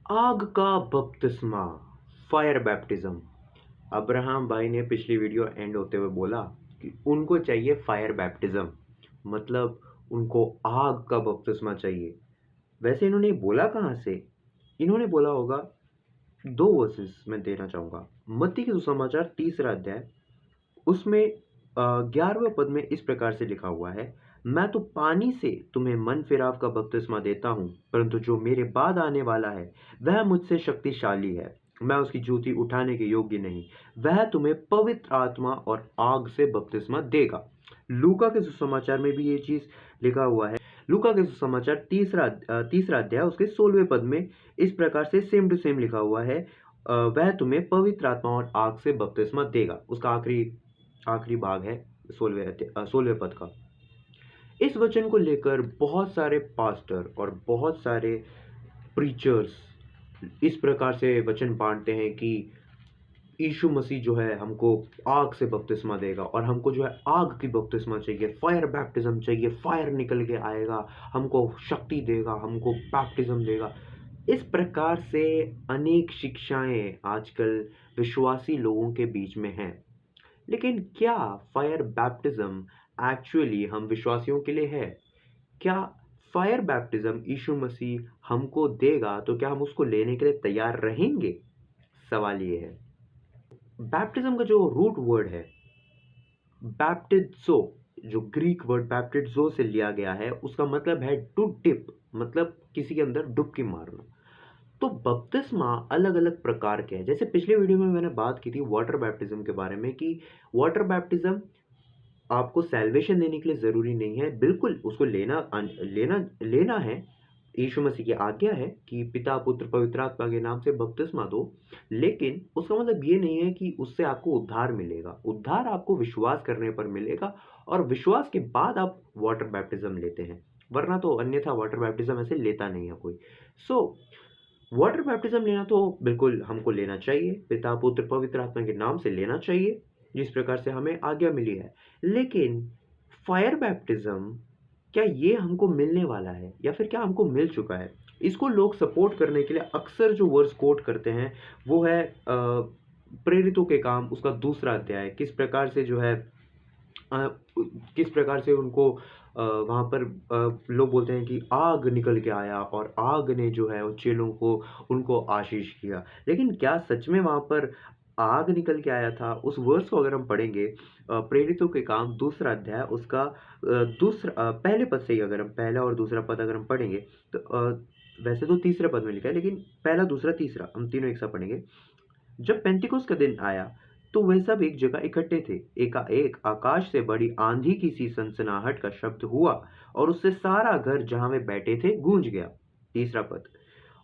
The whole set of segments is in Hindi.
आग का बपतिस्मा, फायर बैप्टिज्म। अब्राहम भाई ने पिछली वीडियो एंड होते हुए बोला कि उनको चाहिए फायर बैप्टिज्म, मतलब उनको आग का बपतिस्मा चाहिए। वैसे इन्होंने बोला कहाँ से? इन्होंने बोला होगा, दो वर्सेस मैं देना चाहूँगा। मत्ती के सुसमाचार 3 अध्याय, उसमें 11वें पद में इस प्रकार से लिखा हुआ है, मैं तो पानी से तुम्हें मन फिराव का बपतिस्मा देता हूँ, परंतु जो मेरे बाद आने वाला है वह मुझसे शक्तिशाली है, मैं उसकी जूती उठाने के योग्य नहीं। वह तुम्हें पवित्र आत्मा और आग से बपतिस्मा देगा। लूका के सुसमाचार में भी ये चीज लिखा हुआ है। लूका के सुसमाचार तीसरा अध्याय उसके 16वें पद में इस प्रकार से सेम टू सेम लिखा हुआ है, वह तुम्हें पवित्र आत्मा और आग से बपतिस्मा देगा। उसका आखिरी आखिरी भाग है 16वें पद का। इस वचन को लेकर बहुत सारे पास्टर और बहुत सारे प्रीचर्स इस प्रकार से वचन बांटते हैं कि यीशु मसीह जो है हमको आग से बपतिस्मा देगा और हमको जो है आग की बपतिस्मा चाहिए, फायर बैप्टिज्म चाहिए, फायर निकल के आएगा, हमको शक्ति देगा, हमको बैप्टिज्म देगा। इस प्रकार से अनेक शिक्षाएं आजकल विश्वासी लोगों के बीच में हैं। लेकिन क्या फायर बैप्टिज्म एक्चुअली हम विश्वासियों के लिए है? क्या फायर बैप्टिज्म यीशु मसीह हमको देगा तो क्या हम उसको लेने के लिए तैयार रहेंगे? सवाल ये है। बैप्टिज्म का जो रूट वर्ड है बैप्टिज़ो, जो ग्रीक वर्ड बैप्टिज़ो से लिया गया है, उसका मतलब है टू डिप, मतलब किसी के अंदर डुबकी मारना। तो बपतिस्मा अलग अलग प्रकार के हैं। जैसे पिछले वीडियो में मैंने बात की थी वाटर बैप्टिज्म के बारे में कि वाटर बैप्टिज्म आपको सैल्वेशन देने के लिए ज़रूरी नहीं है, बिल्कुल उसको लेना है। यीशु मसीह की आज्ञा है कि पिता पुत्र पवित्र आत्मा के नाम से बपतिस्मा दो, लेकिन उसका मतलब ये नहीं है कि उससे आपको उद्धार मिलेगा। उद्धार आपको विश्वास करने पर मिलेगा और विश्वास के बाद आप वाटर बैप्टिज्म लेते हैं, वरना तो अन्यथा वाटर बैप्टिज्म ऐसे लेता नहीं है कोई। सो वाटर बैप्टिज्म लेना तो बिल्कुल हमको लेना चाहिए, पिता पुत्र पवित्र आत्मा के नाम से लेना चाहिए, जिस प्रकार से हमें आज्ञा मिली है। लेकिन फायर बैप्टिज्म, क्या ये हमको मिलने वाला है या फिर क्या हमको मिल चुका है? इसको लोग सपोर्ट करने के लिए अक्सर जो वर्ड्स कोट करते हैं वो है प्रेरितों के काम उसका 2 अध्याय, किस प्रकार से जो है अ, किस प्रकार से उनको वहाँ पर लोग बोलते हैं कि आग निकल के आया और आग ने जो है उन चेलों को उनको आशीष किया। लेकिन क्या सच में वहाँ पर आग निकल के आया था? उस वर्स को अगर हम पढ़ेंगे, प्रेरितों के काम 2 अध्याय उसका पहले पद से ही अगर हम पहला और दूसरा पद अगर हम पढ़ेंगे तो वैसे तो तीसरे पद में लिखा है, लेकिन पहला दूसरा तीसरा हम तीनों एक साथ पढ़ेंगे। जब पेंटिकोस का दिन आया तो वे सब एक जगह इकट्ठे थे। एकाएक आकाश से बड़ी आंधी की सी सनसनाहट का शब्द हुआ और उससे सारा घर जहां वे बैठे थे गूंज गया। तीसरा पद,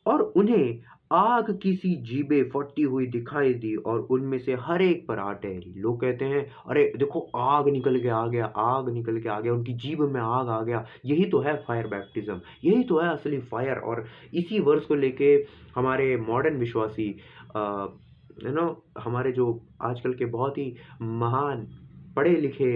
और उन्हें आग की सी जीभें फटती हुई दिखाई दी और उनमें से हर एक पर आ ठहरी। लोग कहते हैं, अरे देखो आग निकल के आ गया, आग निकल के आ गया, उनकी जीभ में आग आ गया। यही तो है फायर बैप्टिज्म, यही तो है असली फायर। और इसी वर्ष को लेके हमारे मॉडर्न विश्वासी हमारे जो आजकल के बहुत ही महान पढ़े लिखे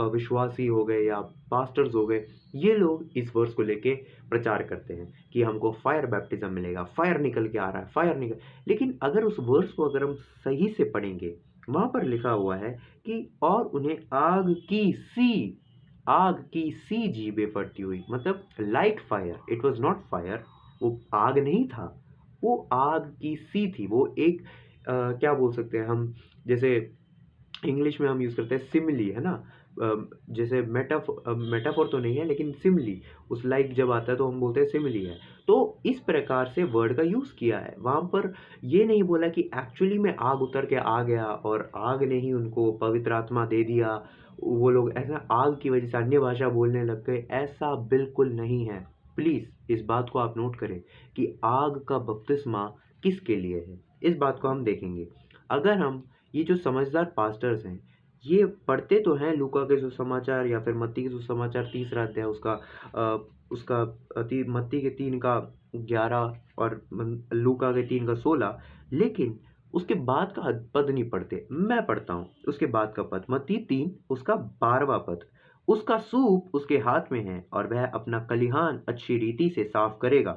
विश्वासी हो गए या पास्टर्स हो गए, ये लोग इस वर्स को लेके प्रचार करते हैं कि हमको फायर बैप्टिज्म मिलेगा, फायर निकल के आ रहा है, फायर निकल। लेकिन अगर उस वर्स को अगर हम सही से पढ़ेंगे, वहां पर लिखा हुआ है कि और उन्हें आग की सी जीभें फटती हुई, मतलब like fire, it was not fire, वो आग नहीं था, वो आग की सी थी। वो एक क्या बोल सकते हैं हम, जैसे इंग्लिश में हम यूज़ करते हैं सिमिली, है ना? जैसे मेटाफोर तो नहीं है लेकिन सिमिली, उस लाइक जब आता है तो हम बोलते हैं सिमिली है। तो इस प्रकार से वर्ड का यूज़ किया है। वहाँ पर ये नहीं बोला कि एक्चुअली में आग उतर के आ गया और आग ने ही उनको पवित्र आत्मा दे दिया, वो लोग ऐसा आग की वजह से अन्य भाषा बोलने लग गए, ऐसा बिल्कुल नहीं है। प्लीज़ इस बात को आप नोट करें कि आग का बपतिस्मा किसके लिए है, इस बात को हम देखेंगे। अगर हम ये जो समझदार पास्टर्स हैं, ये पढ़ते तो हैं लूका के सुसमाचार या फिर मत्ती के सुसमाचार 3 अध्याय उसका मत्ती के 3 का 11 और लूका के 3 का 16, लेकिन उसके बाद का पद नहीं पढ़ते। मैं पढ़ता हूँ उसके बाद का पद, मत्ती 3 उसका 12वां पद। उसका सूप उसके हाथ में है और वह अपना कलिहान अच्छी रीति से साफ करेगा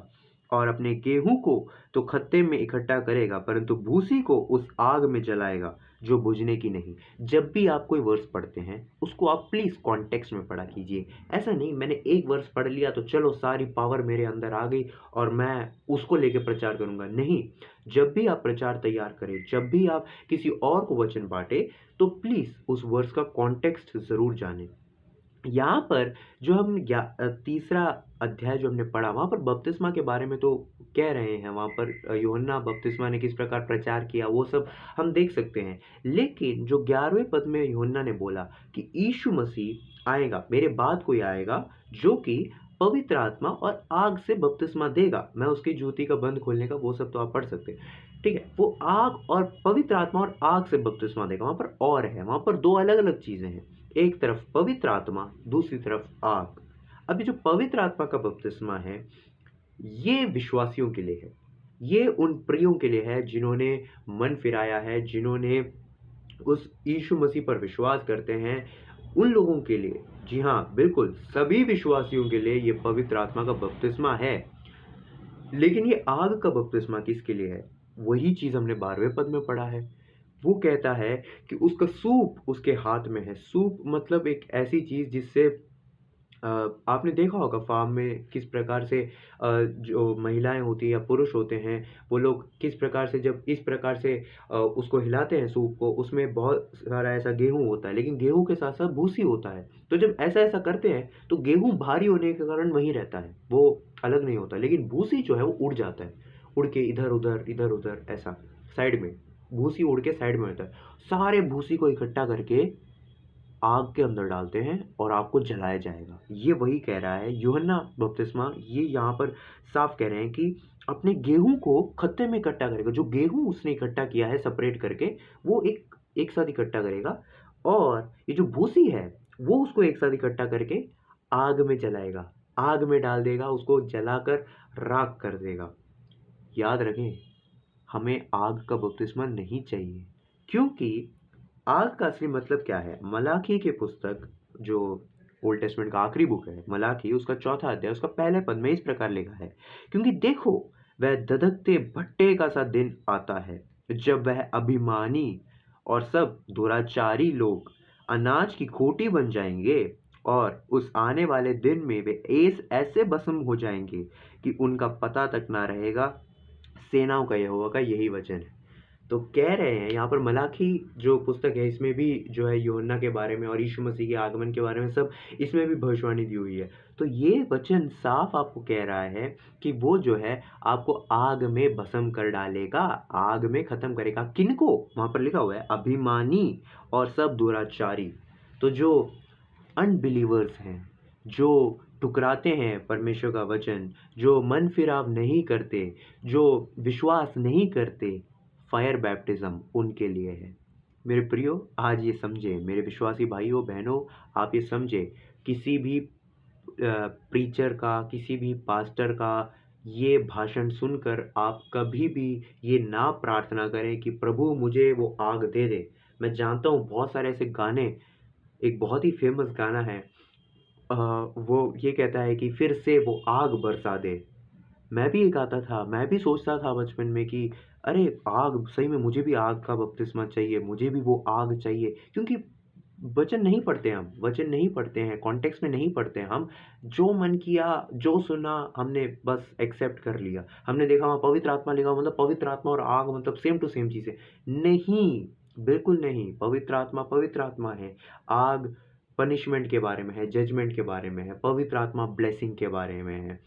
और अपने गेहूं को तो खत्ते में इकट्ठा करेगा, परंतु भूसी को उस आग में जलाएगा जो बुझने की नहीं। जब भी आप कोई वर्स पढ़ते हैं उसको आप प्लीज़ कॉन्टेक्स्ट में पढ़ा कीजिए। ऐसा नहीं मैंने एक वर्स पढ़ लिया तो चलो सारी पावर मेरे अंदर आ गई और मैं उसको लेके प्रचार करूंगा, नहीं। जब भी आप प्रचार तैयार करें, जब भी आप किसी और को वचन बांटे, तो प्लीज़ उस वर्स का कॉन्टेक्स्ट ज़रूर जानें। यहाँ पर जो हम तीसरा अध्याय जो हमने पढ़ा, वहाँ पर बपतिस्मा के बारे में तो कह रहे हैं, वहाँ पर यूहन्ना बपतिस्मा ने किस प्रकार प्रचार किया वो सब हम देख सकते हैं। लेकिन जो 11वें पद में यूहन्ना ने बोला कि यीशु मसीह आएगा, मेरे बाद कोई आएगा जो कि पवित्र आत्मा और आग से बपतिस्मा देगा। मैं उसकी जूती का बंद खोलने का वो सब तो आप पढ़ सकते हैं, ठीक है। वो आग और पवित्र आत्मा और आग से बपतिस्मा देगा, वहाँ पर और है, वहाँ पर दो अलग अलग चीज़ें हैं। एक तरफ पवित्र आत्मा, दूसरी तरफ आग। अभी जो पवित्र आत्मा का बपतिस्मा है ये विश्वासियों के लिए है, ये उन प्रियों के लिए है जिन्होंने मन फिराया है, जिन्होंने उस यीशु मसीह पर विश्वास करते हैं, उन लोगों के लिए। जी हाँ, बिल्कुल सभी विश्वासियों के लिए ये पवित्र आत्मा का बपतिस्मा है। लेकिन ये आग का बपतिस्मा किसके लिए है? वही चीज़ हमने 12वें पद में पढ़ा है। वो कहता है कि उसका सूप उसके हाथ में है। सूप मतलब एक ऐसी चीज़ जिससे आपने देखा होगा फार्म में किस प्रकार से जो महिलाएं होती हैं या पुरुष होते हैं, वो लोग किस प्रकार से जब इस प्रकार से उसको हिलाते हैं सूप को, उसमें बहुत सारा ऐसा गेहूं होता है, लेकिन गेहूं के साथ साथ भूसी होता है। तो जब ऐसा ऐसा करते हैं तो गेहूं भारी होने के कारण वहीं रहता है, वो अलग नहीं होता, लेकिन भूसी जो है वो उड़ जाता है, उड़ के इधर उधर ऐसा साइड में, भूसी उड़ के साइड में होता है। सारे भूसी को इकट्ठा करके आग के अंदर डालते हैं और आग को जलाया जाएगा। ये वही कह रहा है यूहन्ना बपतिस्मा, ये यहाँ पर साफ कह रहे हैं कि अपने गेहूं को खत्ते में इकट्ठा करेगा। जो गेहूं उसने इकट्ठा किया है सेपरेट करके, वो एक एक साथ इकट्ठा करेगा, और ये जो भूसी है वो उसको एक साथ इकट्ठा करके आग में जलाएगा, आग में डाल देगा, उसको जलाकर राख कर देगा। याद रखें, हमें आग का बपतिस्मा नहीं चाहिए, क्योंकि आग का असली मतलब क्या है? मलाकी की पुस्तक, जो ओल्ड टेस्टमेंट का आखिरी बुक है मलाकी, उसका 4था अध्याय उसका पहले पद में इस प्रकार लिखा है, क्योंकि देखो वह धधकते भट्टे का सा दिन आता है, जब वह अभिमानी और सब दुराचारी लोग अनाज की खोटी बन जाएंगे, और उस आने वाले दिन में वे ऐसे भस्म हो जाएंगे कि उनका पता तक ना रहेगा। सेनाओं का यहोवा का यही वचन है। तो कह रहे हैं यहाँ पर, मलाकी जो पुस्तक है इसमें भी जो है यूहन्ना के बारे में और यीशु मसीह के आगमन के बारे में सब इसमें भी भविष्यवाणी दी हुई है। तो ये वचन साफ आपको कह रहा है कि वो जो है आपको आग में भस्म कर डालेगा, आग में खत्म करेगा। किनको? वहां पर लिखा हुआ है अभिमानी और सब दुराचारी। तो जो अनबिलीवर्स हैं, जो ठुकराते हैं परमेश्वर का वचन, जो मन फिराव नहीं करते, जो विश्वास नहीं करते, फायर बैप्टिज्म उनके लिए है। मेरे प्रियो, आज ये समझे, मेरे विश्वासी भाइयों बहनों, आप ये समझे, किसी भी प्रीचर का, किसी भी पास्टर का ये भाषण सुनकर आप कभी भी ये ना प्रार्थना करें कि प्रभु मुझे वो आग दे दे। मैं जानता हूँ बहुत सारे ऐसे गाने, एक बहुत ही फेमस गाना है, वो ये कहता है कि फिर से वो आग बरसा दे। मैं भी ये गाता था, मैं भी सोचता था बचपन में कि अरे आग, सही में मुझे भी आग का बपतिस्मा चाहिए, मुझे भी वो आग चाहिए। क्योंकि वचन नहीं पढ़ते हम, वचन नहीं पढ़ते हैं, कॉन्टेक्स्ट में नहीं पढ़ते हैं हम, जो मन किया, जो सुना हमने बस एक्सेप्ट कर लिया। हमने देखा वहाँ पवित्र आत्मा लिखा, मतलब पवित्र आत्मा और आग मतलब सेम टू सेम चीज़ है। नहीं, बिल्कुल नहीं। पवित्र आत्मा है, आग पनिशमेंट के बारे में है, जजमेंट के बारे में है, पवित्र आत्मा ब्लेसिंग के बारे में है।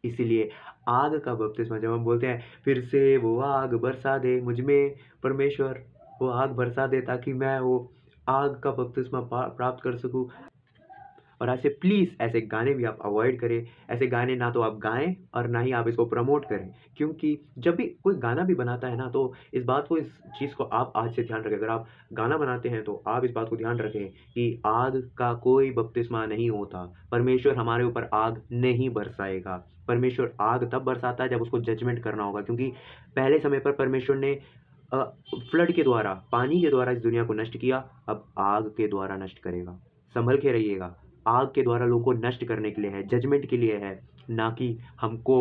इसीलिए आग का बपतिस्मा जब हम बोलते हैं फिर से वो आग बरसा दे मुझ में परमेश्वर, वो आग बरसा दे ताकि मैं वो आग का बपतिस्मा प्राप्त कर सकूं। और ऐसे प्लीज़ ऐसे गाने भी आप अवॉइड करें। ऐसे गाने ना तो आप गाएं और ना ही आप इसको प्रमोट करें, क्योंकि जब भी कोई गाना भी बनाता है ना, तो इस चीज़ को आप आज से ध्यान रखें। अगर आप गाना बनाते हैं तो आप इस बात को ध्यान रखें कि आग का कोई बपतिस्मा नहीं होता। परमेश्वर हमारे ऊपर आग नहीं बरसाएगा। परमेश्वर आग तब बरसाता है जब उसको जजमेंट करना होगा, क्योंकि पहले समय पर परमेश्वर ने फ्लड के द्वारा, पानी के द्वारा इस दुनिया को नष्ट किया, अब आग के द्वारा नष्ट करेगा। संभल के रहिएगा। आग के द्वारा लोगों को नष्ट करने के लिए है, जजमेंट के लिए है, ना कि हमको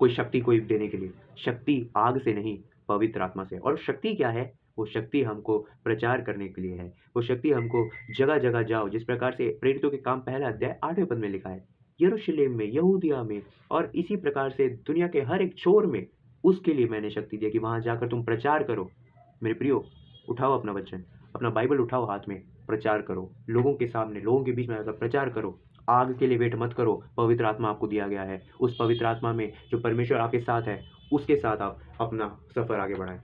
कोई शक्ति कोई देने के लिए। शक्ति आग से नहीं, पवित्र आत्मा से। और शक्ति क्या है? वो शक्ति हमको प्रचार करने के लिए है। वो शक्ति हमको जगह-जगह जाओ, जिस प्रकार से प्रेरितों के काम पहला अध्याय 8वें पद में लिखा है, यरूशलेम में, यहूदिया में और इसी प्रकार से दुनिया के हर एक छोर में, उसके लिए मैंने शक्ति दी है कि वहाँ जाकर तुम प्रचार करो। मेरे प्रियो, उठाओ अपना वचन, अपना बाइबल उठाओ हाथ में, प्रचार करो। लोगों के सामने, लोगों के बीच में आकर प्रचार करो। आग के लिए वेट मत करो, पवित्र आत्मा आपको दिया गया है। उस पवित्र आत्मा में जो परमेश्वर आपके साथ है, उसके साथ आप अपना सफ़र आगे बढ़ाएं।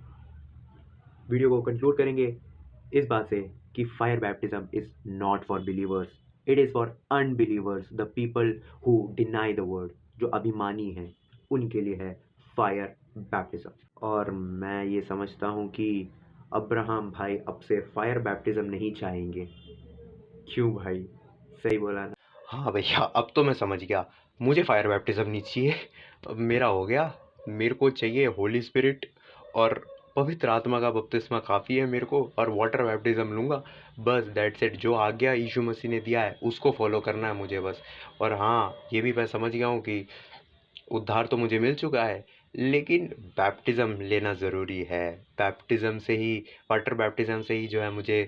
वीडियो को कंक्लूड करेंगे इस बात से कि fire baptism is not for believers, it is for unbelievers, the people who deny the word. जो अभिमानी हैं, उनके लिए है फायर बैप्टिज्म। और मैं ये समझता हूँ कि अब्राहम भाई अब से फायर बैप्टिज्म नहीं चाहेंगे। क्यों भाई? सही बोला ना? हाँ भैया, अब तो मैं समझ गया। मुझे फायर बैप्टिज्म नहीं चाहिए, अब मेरा हो गया। मेरे को चाहिए होली स्पिरिट और पवित्र आत्मा का बपतिस्मा काफ़ी है मेरे को, और वाटर बैप्टिज्म लूँगा बस, दैट्स इट। जो आज्ञा यीशु मसीह ने दिया है उसको फॉलो करना है मुझे बस। और हाँ, ये भी मैं समझ गया हूँ कि उद्धार तो मुझे मिल चुका है, लेकिन बैप्टिज्म लेना ज़रूरी है। बैप्टिज्म से ही, वाटर बैप्टिज्म से ही जो है मुझे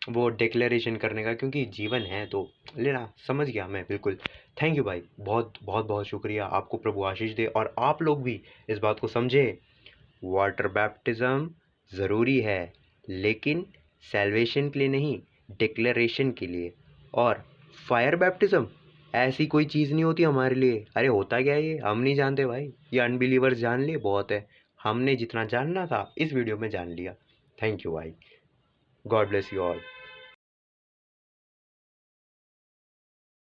वो डिक्लेरेशन करने का, क्योंकि जीवन है तो लेना। समझ गया मैं, बिल्कुल। थैंक यू भाई, बहुत बहुत बहुत शुक्रिया। आपको प्रभु आशीष दे, और आप लोग भी इस बात को समझे। वाटर बैप्टिज्म ज़रूरी है, लेकिन सैल्वेशन के लिए नहीं, डिक्लेरेशन के लिए। और फायर बैप्टिज्म ऐसी कोई चीज़ नहीं होती हमारे लिए। अरे होता क्या है ये, हम नहीं जानते भाई। ये अनबिलीवर्स जान लिए बहुत है। हमने जितना जानना था इस वीडियो में जान लिया। थैंक यू भाई, गॉड ब्लेस यू ऑल।